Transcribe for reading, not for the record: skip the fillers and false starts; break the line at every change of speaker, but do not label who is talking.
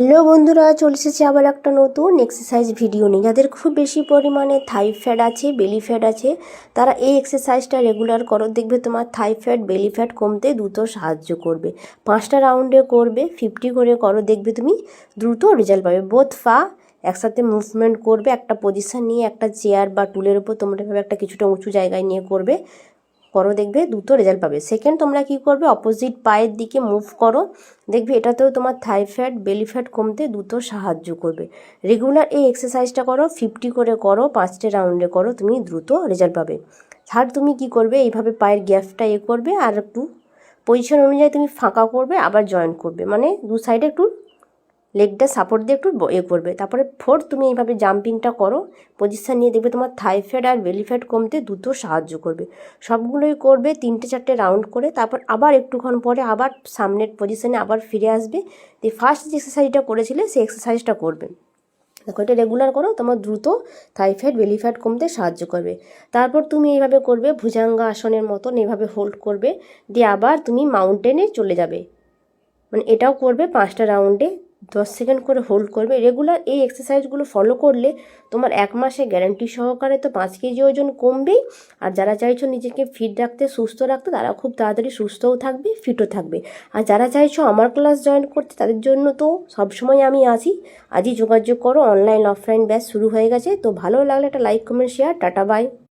Hello বন্ধুরা, চলে এসেছি আবার একটা নতুন এক্সারসাইজ ভিডিও নিয়ে। যাদের খুব বেশি পরিমাণে থাই ফ্যাট আছে, বেলি ফ্যাট আছে, তারা এই এক্সারসাইজটা রেগুলার করো, দেখবে তোমার থাই ফ্যাট বেলি ফ্যাট কমতে দ্রুত সাহায্য করবে। 5টা রাউন্ডে করবে, 50 করে করো, দেখবে তুমি দ্রুত রেজাল্ট পাবে। বোথ পা একসাথে মুভমেন্ট করবে, একটা পজিশন নিয়ে একটা চেয়ার বা টুলের উপর তোমরা এভাবে একটা কিছুটা উঁচু জায়গায় নিয়ে করবে, দেখবে দ্রুত রেজাল্ট পাবে। সেকেন্ড, তোমরা কি করবে, অপোজিট পায়ের দিকে মুভ করো, দেখবে এটাতেও তোমার থাই ফ্যাট বেলি ফ্যাট কমতে দ্রুত সাহায্য করবে। রেগুলার এই এক্সারসাইজটা করো, 50 করে করো, 5টে রাউন্ডে করো, তুমি দ্রুত রেজাল্ট পাবে। থার্ড, তুমি কি করবে, এইভাবে পায়ের গ্যাপটা করবে আর একটু পজিশন অনুযায়ী তুমি ফাঁকা করবে, আবার জয়েন করবে, মানে দু সাইডে একটু লেগটা সাপোর্ট দিয়ে একটু করবে। তারপরে ফোর্থ, তুমি এইভাবে জাম্পিংটা করো, পজিশান নিয়ে, দেখবে তোমার থাই ফ্যাট আর বেলি ফ্যাট কমতে দ্রুত সাহায্য করবে। সবগুলোই করবে 3-4টে রাউন্ড করে, তারপর আবার একটুক্ষণ পরে আবার সামনের পজিশানে আবার ফিরে আসবে। দিয়ে ফার্স্ট যে এক্সারসাইজটা করেছিলে সেই এক্সারসাইজটা করবে। দেখো, এটা রেগুলার করো, তোমার দ্রুত থাই ফ্যাট বেলি ফ্যাট কমতে সাহায্য করবে। তারপর তুমি এইভাবে করবে, ভুজাঙ্গা আসনের মতন এইভাবে হোল্ড করবে, দিয়ে আবার তুমি মাউন্টেনে চলে যাবে, মানে এটাও করবে 5টা রাউন্ডে 10 সেকেন্ড করে হোল্ড করবে। রেগুলার এই এক্সারসাইজগুলো ফলো করলে তোমার 1 মাসে গ্যারান্টি সহকারে তো 5 কেজি ওজন কমবেই। আর যারা চাইছো নিজেকে ফিট রাখতে, সুস্থ রাখতে, তারা খুব তাড়াতাড়ি সুস্থও থাকবে, ফিটও থাকবে। আর যারা চাইছো আমার ক্লাস জয়েন করতে, তাদের জন্য তো সবসময় আমি আছি, আজই যোগাযোগ করো। অনলাইন অফলাইন ব্যাচ শুরু হয়ে গেছে। তো ভালো লাগলে একটা like comment share, tata bye.